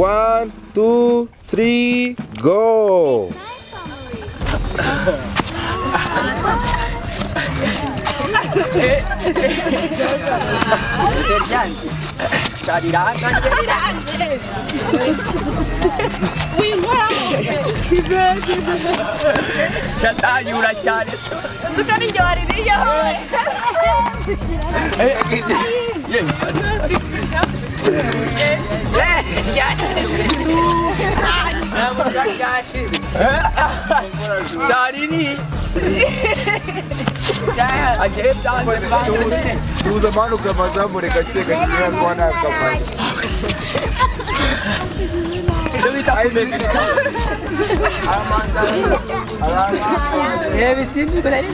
1, 2, 3, go! Yura cyane tukaryohereye Charini agiye byanze tuza manuka amazamure gake gake kwa nakamani bita kumeka amanda bisimbi bari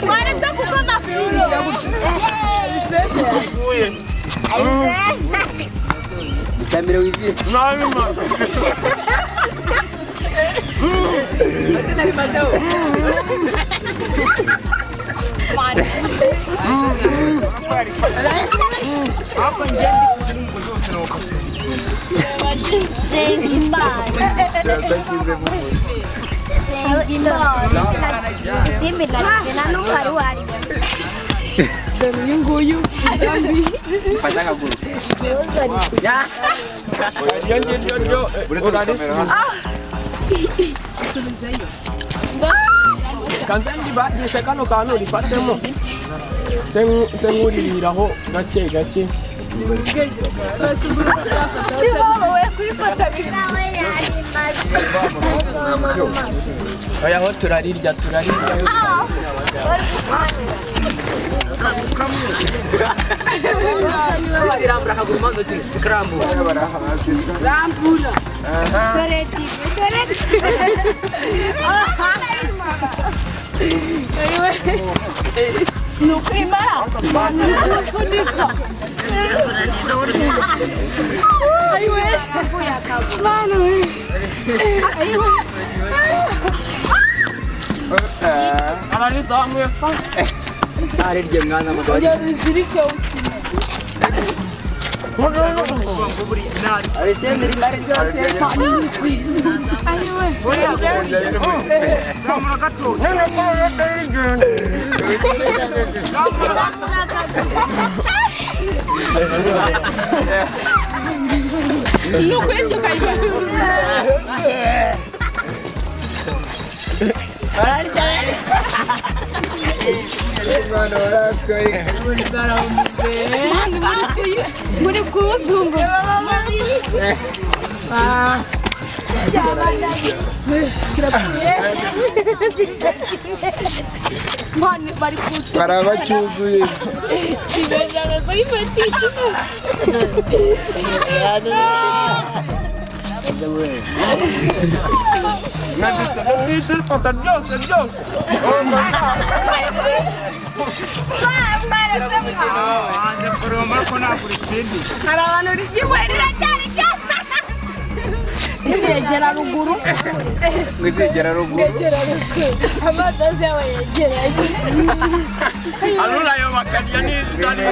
Wanataka kukoma fizi. Kamera wivi. Nani mama. Nani madao. Hapo njendi kuzoseroka. Simbi na nukari wari. Nguyu zambi Fataka guru. Ya. Yo urarisi. Kanzandi bagisha kano kantu rifatemo. Nsenguririraho gake gake. Oya ho turarirya. Rambura kaguru manzo tikrambura. rambura Koreti. nukrima sunika aiwe mano aiwe abari zamwe fa Arirye mwana mugari. zirike Arisende rimari ryose. muri kuzungu mani bari kutse barabacyuzuye iberaga ko ifatisha Hari abantu rigiwe riracyari cyane. yegera ruguru ngizigera ruguru amazi yawe yegeranye Alura yo bakajya n'izani.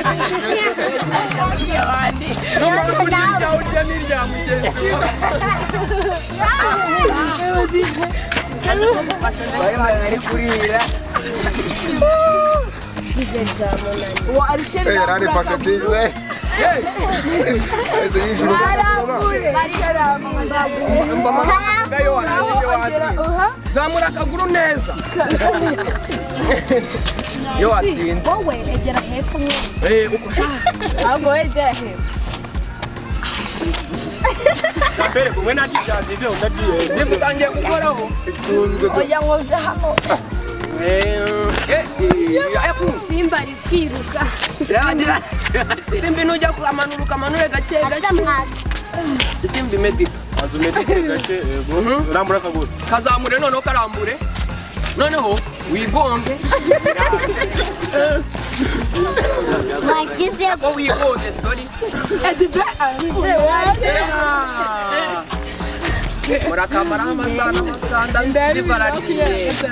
N'umuntu urya urya n'irya mugenzi. Bari kurira. wa arisheni rani paketize ese yishimo Zamura akaguru neza. Yo watsinze. wowe egera hepfo Uko ahubwo wegera hepfo Sapere kumwe natishaje ibyo ndagiye. Nifutangiye gukoraho. oya nkoze hano simba ari kwiruka Simbi nujya kumanura gake Simbi medita. azumete gake rambura kaguru Kazamure noneho karambure. Noneho wigonge. Wagize Ko wigonge sorry. murakamaraho amasanda ndivarariye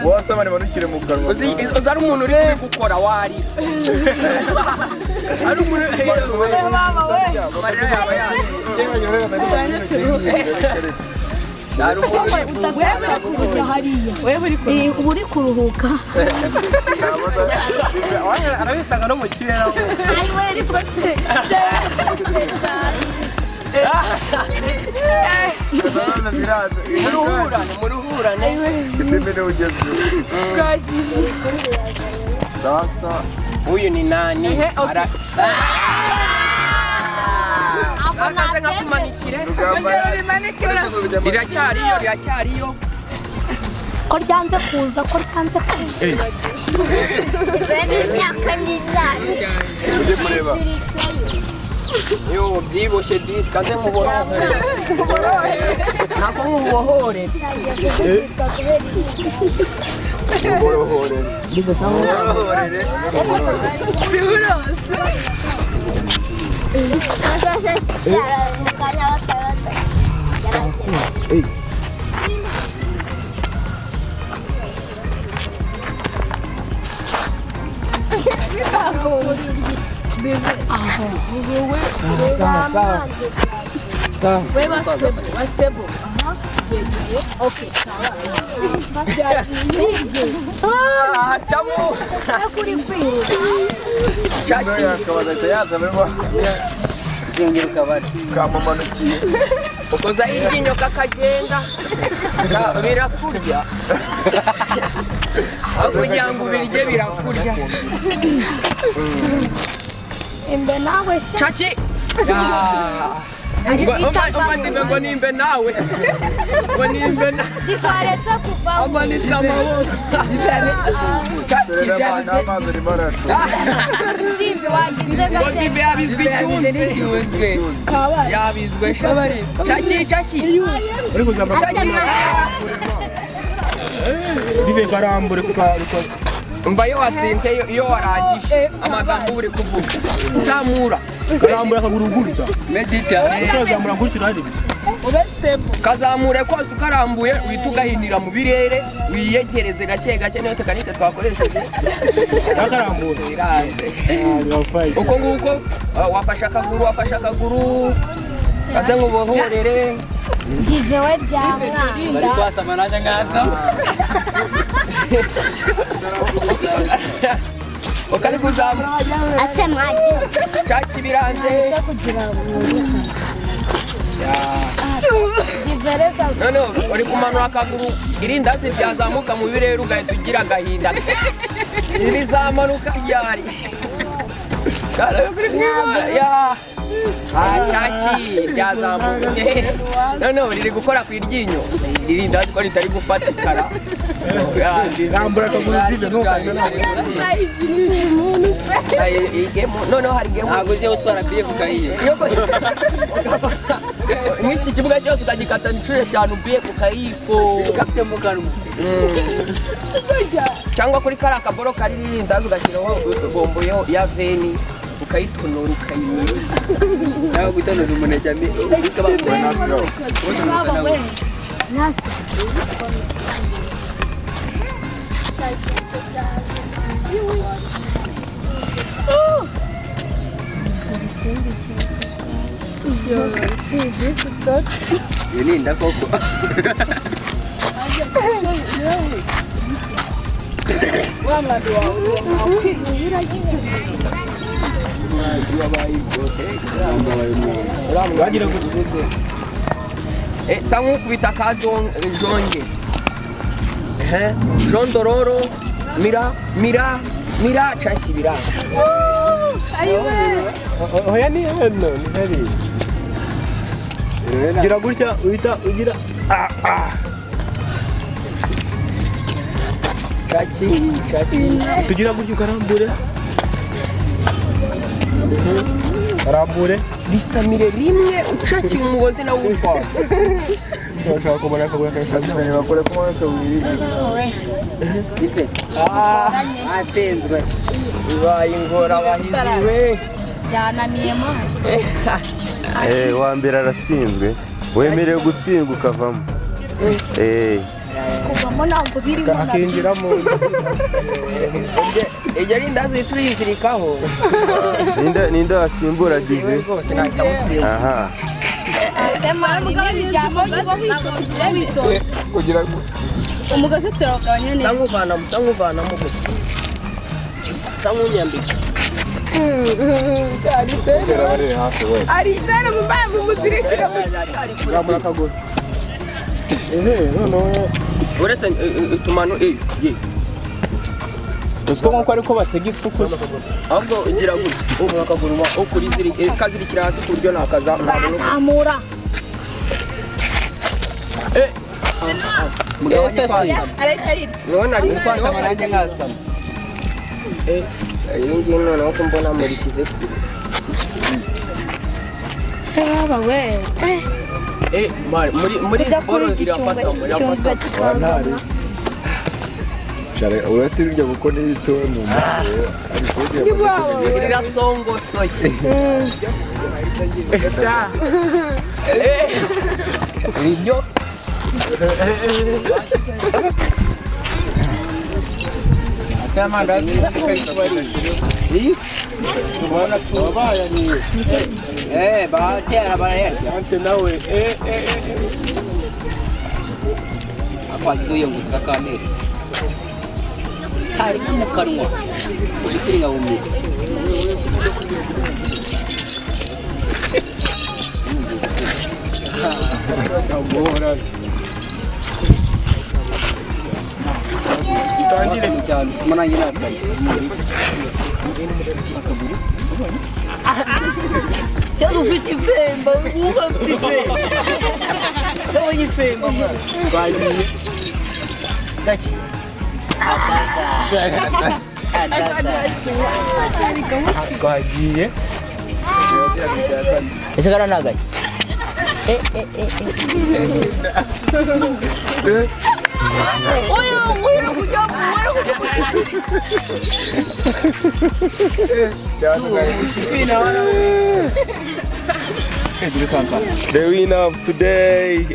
wose abana banukire mu kanwa uzi ari umuntu uri gukora wari ari umuntu baba we marira yaba yari uri kuruhuka arabisanga no mu kirere muruhurane isimene ugezweho sasa uyu ni nani akaze nkakumanikire riracyariyo ko ryanze kuza bene imyaka n'inzara ujye kureba yo byibushye disi kaze mubohore nako mubohore ukoza iryinyo kakagenda birakurya kugira ngo ubirye birakurya imbe nawe Chachi ngo nimbe nawe ngo nimbe nawe difaretse kuva amanitse amaboko Chachi simbi wagize ngo nimbe yabizwe icyunzwe yabizwe shabari Chachi uri kuzamba bive karambure umva iyo watsinze iyo warangije amagambo uri kuvuga zamura karambure akaguru gutya medita zamura gutya ari kazamure kose ukarambuye uhita ugahinira mu birere wiyegereze gake gake niyo tekanite twakoresheje akarambure iranze uko nguko wafashe akaguru kaze ngubohorere divewe byamwana bari kwasama naje ngaza ukari kuzamura ase mwaje Chachi biranze kugira none uri kumanura akaguru irindazi byazamuka mu birere ugahita ugira agahinda zizamanuka ryari Chachi byazamuka none riri gukora ku iryinyo irindazi ko ritari gufatikara rambura akaguru bive noneho hari gemu ntabwo uziye utwara biye kukayiye nk'iki kibuga cyose ukagikata inshuro 5 biye kukayiko gafite mu kanwa cyangwa kuri kari akaboro kari irindazi ugashyiraho bombo ya veni ukayitonora ukayimira nawe gutonoza umuneke bikabakora nasi Linda koko sangu kubita ka jonge jondororo mira Chachi biranga oya ni hano ni hari gira gutya uhita ugira Chachi tugira gutya ukarambure karambure bisamire rimwe ucaki umugozi nawe ufara bashaka kubona akabura kashaka bakore ko mwana ife atenzwe ibaye ingora bahiziwe yananiye mama wa mbere aratsinzwe wemerewe gutsindwa ukavamo kuvamo ntabwo birimo akinjiramo iryo ari indazi turizirikaho ninde wasimbura dive rwose ntamusimba aha kugira umugozi turawugabanya neza uvanamo unyambika bari hafi we ari sera mumbaye mumuzirikira ramura kaguru noneho uretse utumano uziko nkuko ariko batega ifuku ahubwo ugira gutya umuntu akaguruma kazirikira hasi ku buryo barazamura urabona ari kwasama nanjye nkasama iyi ngiyi noneho ko mbona murishyize baba we muri siporo irafata share uretse iryo kuko n'ibitowe mu mutwe irasongosoye iryo batera barayarya nawe akwagize uyunguza kamere hari mu kanwa ujikiri nka bumwe tangire cyane mananye nasaye cyangwa ufite ifemba uba ufite ifemba cyangwa ifemba bagiye gake twagiye ese kana nagaye the winner of today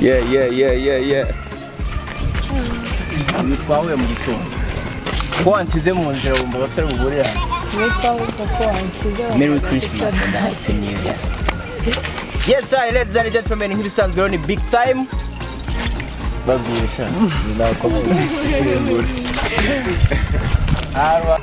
yeah twahuye mu gitondo ko wansize mu nzira wumva batari buburira Merry Christmas and a Happy New Year. Yes, ladies and gentlemen, nk'ibisanzwe rero ni big time. Bagurisha. Ni nakomeye.